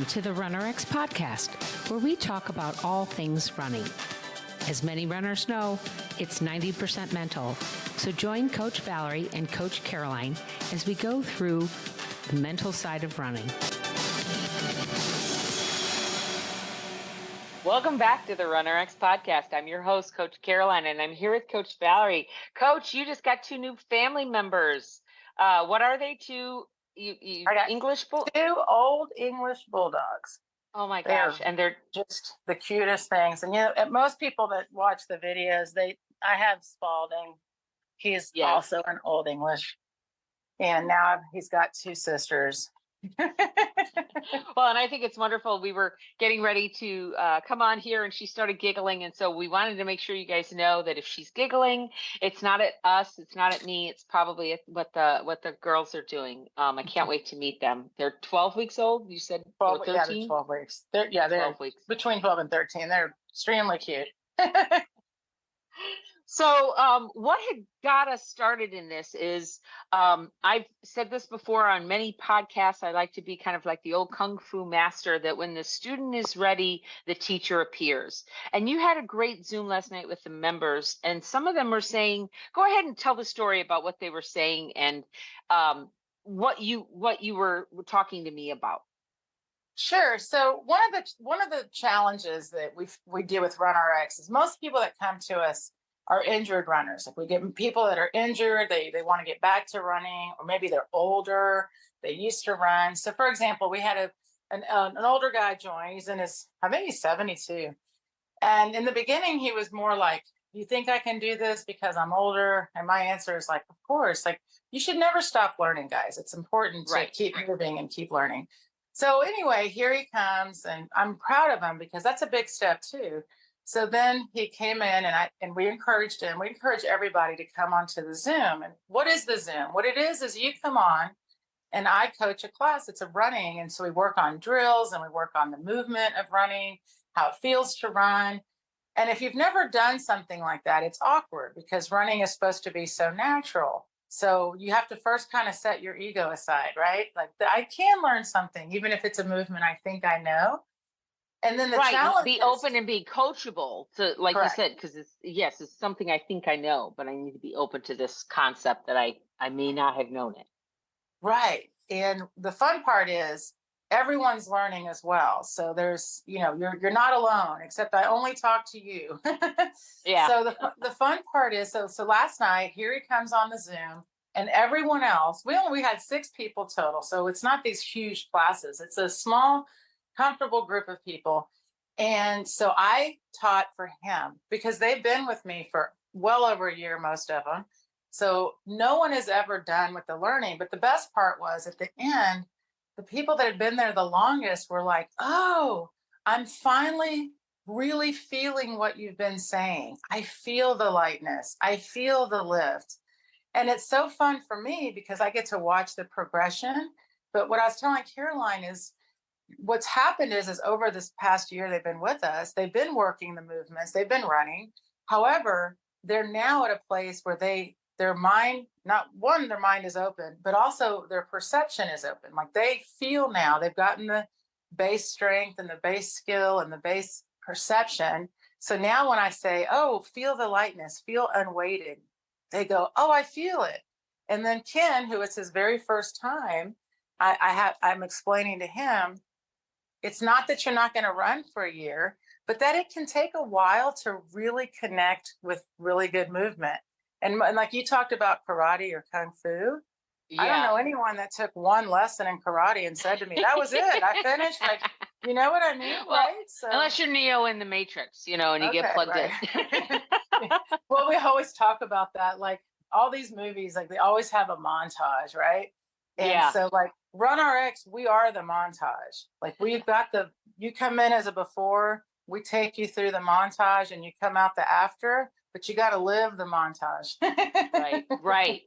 to the RunRX podcast, where we talk about all things running. As many runners know, it's 90% mental. So join Coach Valerie and Coach Caroline as we go through the mental side of running. Welcome back to the RunRX podcast. I'm your host, Coach Caroline, and I'm here with Coach Valerie. Coach, you just got 2 new family members. What are they? Two English two old English bulldogs. Oh my gosh! And they're just the cutest things. And most people that watch the videos, I have Spalding. He's also an old English, and now he's got 2 sisters. Well, and I think it's wonderful. We were getting ready to come on here, and she started giggling, and so we wanted to make sure you guys know that if she's giggling, it's not at us, it's not at me, it's probably at what the girls are doing. I can't wait to meet them. They're 12 weeks old. You said 12, 13? Yeah, they're 12 weeks. They're 12 weeks. Between 12 and 13. They're extremely cute. So what had got us started in this is, I've said this before on many podcasts, I like to be kind of like the old Kung Fu master, that when the student is ready, the teacher appears. And you had a great Zoom last night with the members, and some of them were saying, go ahead and tell the story about what they were saying and what you were talking to me about. Sure. So one of the challenges that we deal with RunRX is most people that come to us are injured runners. Like, we get people that are injured, they want to get back to running, or maybe they're older, they used to run. So for example, we had an older guy join. He's I think he's 72. And in the beginning, he was more like, you think I can do this because I'm older? And my answer is like, of course. Like, you should never stop learning, guys. It's important to keep moving and keep learning. So anyway, here he comes, and I'm proud of him because that's a big step too. So then he came in, and we encouraged him. We encourage everybody to come onto the Zoom. And what is the Zoom? What it is you come on, and I coach a class. It's a running. And so we work on drills, and we work on the movement of running, how it feels to run. And if you've never done something like that, it's awkward because running is supposed to be so natural. So you have to first kind of set your ego aside, right? Like, I can learn something, even if it's a movement I think I know. And then the challenge be open and be coachable to, like you said, because it's something I think I know, but I need to be open to this concept that I may not have known it. Right. And the fun part is everyone's learning as well. So there's, you're not alone, except I only talk to you. Yeah. So the fun part is, so last night, here he comes on the Zoom, and everyone else, we had 6 people total. So it's not these huge classes. It's a small, comfortable group of people. And so I taught for him because they've been with me for well over a year, most of them. So no one is ever done with the learning. But the best part was, at the end, the people that had been there the longest were like, oh, I'm finally really feeling what you've been saying. I feel the lightness. I feel the lift. And it's so fun for me because I get to watch the progression. But what I was telling Caroline is, what's happened is over this past year they've been with us, they've been working the movements, they've been running. However, they're now at a place where their mind is open, but also their perception is open. Like, they feel now they've gotten the base strength and the base skill and the base perception. So now when I say, oh, feel the lightness, feel unweighted, they go, oh, I feel it. And then Ken, who it's his very first time, I'm explaining to him, it's not that you're not going to run for a year, but that it can take a while to really connect with really good movement. And like you talked about karate or kung fu. Yeah. I don't know anyone that took one lesson in karate and said to me, that was it, I finished. Like, you know what I mean? Well, right? So, unless you're Neo in the Matrix, and you get plugged in. Well, we always talk about that. Like, all these movies, like, they always have a montage, right? And so, like, RunRX, we are the montage. Like, we've got you come in as a before, we take you through the montage, and you come out the after, but you got to live the montage. Right.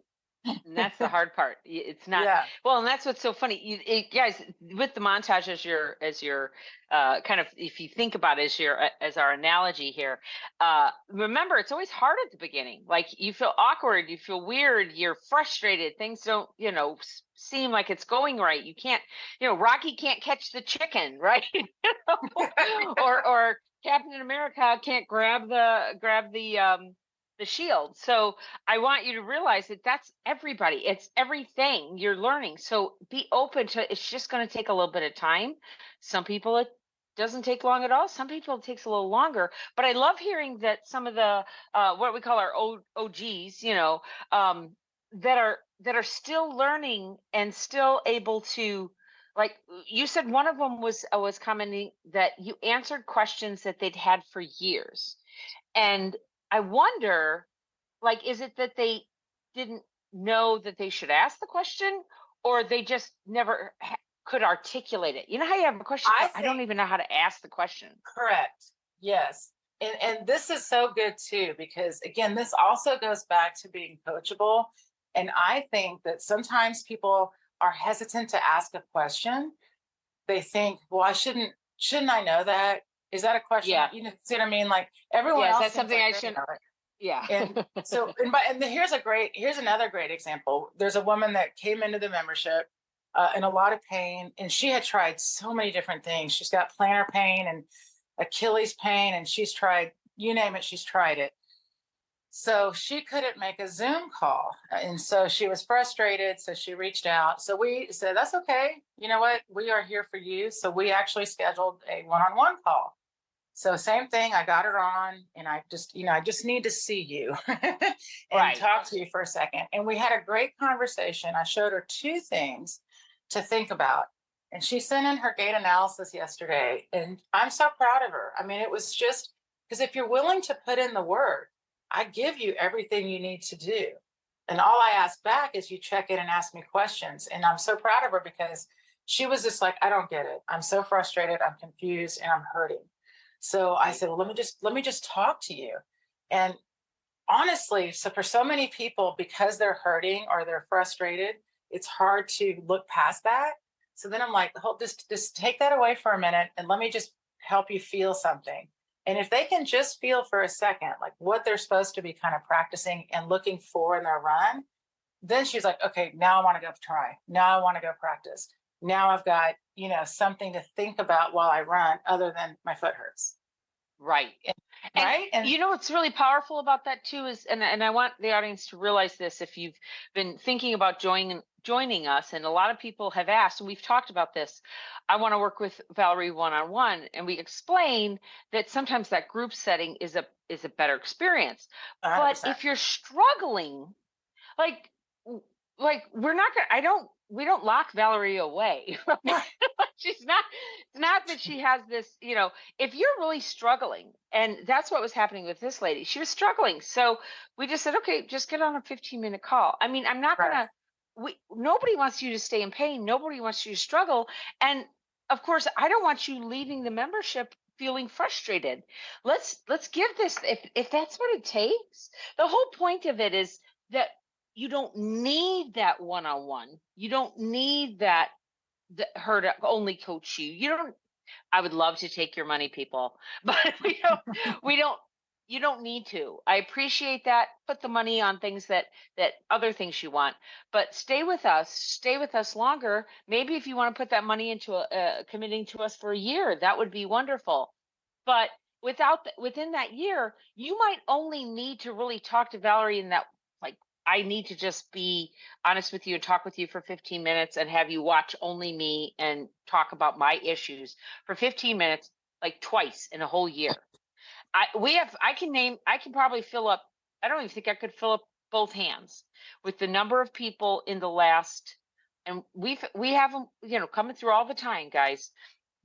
And that's the hard part. It's not Yeah. well, and that's what's so funny. Guys, with the montage as your kind of, if you think about it as your as our analogy here, remember it's always hard at the beginning. Like you feel awkward, you feel weird, you're frustrated. Things don't, seem like it's going right. You can't, Rocky can't catch the chicken, right? Or Captain America can't grab the shield. So I want you to realize that that's everybody. It's everything you're learning. So be open to, it's just going to take a little bit of time. Some people it doesn't take long at all. Some people it takes a little longer. But I love hearing that some of the what we call our OGs, that are still learning and still able to, like you said, one of them was commenting that you answered questions that they'd had for years. And I wonder, like, is it that they didn't know that they should ask the question, or they just never could articulate it? You know how you have a question, I but I don't think even know how to ask the question. correct. Yes. And this is so good too, because again, this also goes back to being coachable. And I think that sometimes people are hesitant to ask a question. They think, well, shouldn't I know that? Is that a question? Yeah. You know, see what I mean? Like everyone Yes, else that's seems something like I they should. know it. Yeah. And so, here's another great example. There's a woman that came into the membership in a lot of pain, and she had tried so many different things. She's got plantar pain and Achilles pain, and she's tried, you name it, she's tried it. So she couldn't make a Zoom call. And so she was frustrated. So she reached out. So we said, that's okay. You know what? We are here for you. So we actually scheduled a one-on-one call. So same thing, I got her on, and I just need to see you and Right. talk to you for a second. And we had a great conversation. I showed her two things to think about. And she sent in her gait analysis yesterday, and I'm so proud of her. I mean, it was just because if you're willing to put in the work, I give you everything you need to do. And all I ask back is you check in and ask me questions. And I'm so proud of her because she was just like, I don't get it. I'm so frustrated, I'm confused, and I'm hurting. So I said, well, let me just talk to you. And honestly, so for so many people, because they're hurting or they're frustrated, it's hard to look past that. So then I'm like, hold, just take that away for a minute and let me just help you feel something. And if they can just feel for a second, like what they're supposed to be kind of practicing and looking for in their run, then she's like, okay, now I want to go try. Now I want to go practice. Now I've got, something to think about while I run other than my foot hurts. Right. And Right. And what's really powerful about that too is, and I want the audience to realize this, if you've been thinking about joining us, and a lot of people have asked, and we've talked about this, I want to work with Valerie one-on-one, and we explain that sometimes that group setting is a better experience. But 100%. if you're struggling, like we're not gonna, we don't lock Valerie away. Right? She's not, it's not that she has this, if you're really struggling, and that's what was happening with this lady, she was struggling. So we just said, okay, just get on a 15-minute call. I mean, I'm not Right. nobody wants you to stay in pain. Nobody wants you to struggle. And of course, I don't want you leaving the membership feeling frustrated. Let's give this, if that's what it takes. The whole point of it is that you don't need that one-on-one. You don't need her to only coach you. You don't. I would love to take your money, people, but we don't. You don't need to. I appreciate that. Put the money on things that other things you want, but stay with us. Stay with us longer. Maybe if you want to put that money into committing to us for a year, that would be wonderful. But within that year, you might only need to really talk to Valerie in that, like, I need to just be honest with you and talk with you for 15 minutes and have you watch only me and talk about my issues for 15 minutes, like twice in a whole year. I can probably fill up, I don't even think I could fill up both hands with the number of people in the last, and we have them, coming through all the time, guys,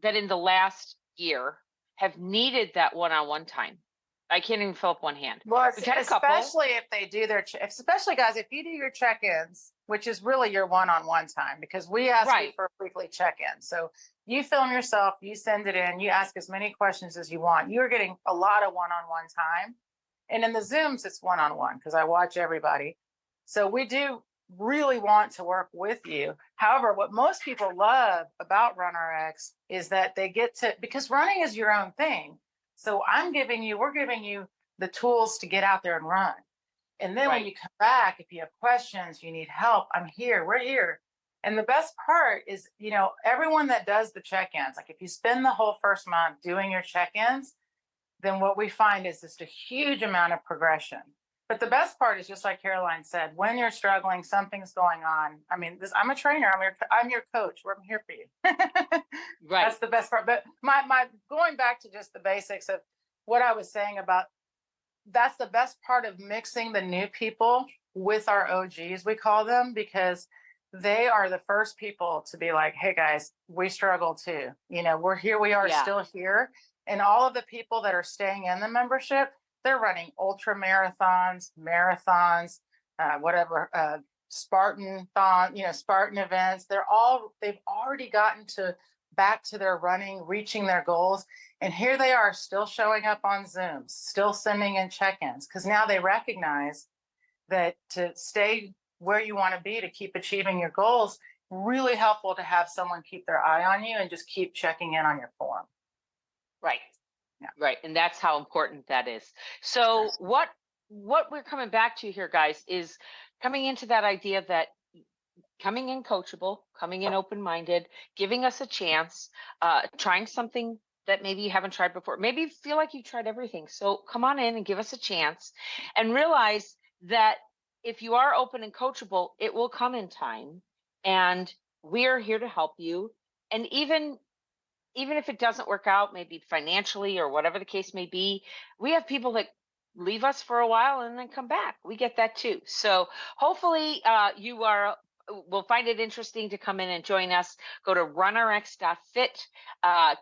that in the last year have needed that one-on-one time. I can't even fill up one hand. Well, We've had a couple. especially if they do especially guys, if you do your check-ins, which is really your one-on-one time, because we ask you Right. for a weekly check-in. So you film yourself, you send it in, you ask as many questions as you want. You're getting a lot of one-on-one time. And in the Zooms, it's one-on-one because I watch everybody. So we do really want to work with you. However, what most people love about RunRX is that they get to, because running is your own thing. So we're giving you the tools to get out there and run. And then when you come back, if you have questions, you need help, I'm here, we're here. And the best part is, everyone that does the check-ins, like if you spend the whole first month doing your check-ins, then what we find is just a huge amount of progression. But the best part is, just like Caroline said, when you're struggling, something's going on. I mean, I'm a trainer. I'm your coach. I'm here for you. Right. That's the best part. But my going back to just the basics of what I was saying about, that's the best part of mixing the new people with our OGs, we call them, because they are the first people to be like, hey guys, we struggle too. We're here. We are still here. And all of the people that are staying in the membership, they're running ultra marathons, Spartan events. They've already gotten back to their running, reaching their goals. And here they are still showing up on Zooms, still sending in check-ins, because now they recognize that to stay where you want to be, to keep achieving your goals, really helpful to have someone keep their eye on you and just keep checking in on your form. Right. Yeah. Right. And that's how important that is. So what we're coming back to here, guys, is coming into that idea that coming in coachable, coming in open-minded, giving us a chance, trying something that maybe you haven't tried before. Maybe you feel like you've tried everything. So come on in and give us a chance, and realize that if you are open and coachable, it will come in time, and we are here to help you. And even if it doesn't work out, maybe financially or whatever the case may be, we have people that leave us for a while and then come back. We get that too. So hopefully you will find it interesting to come in and join us. Go to runrx.fit,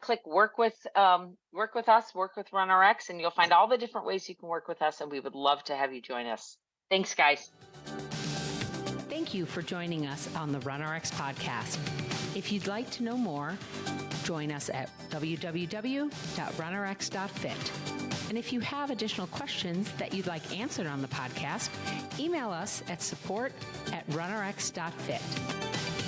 click work with us, work with RunRX, and you'll find all the different ways you can work with us. And we would love to have you join us. Thanks, guys. Thank you for joining us on the RunRX podcast. If you'd like to know more, join us at www.runrx.fit. And if you have additional questions that you'd like answered on the podcast, email us at support@runrx.fit.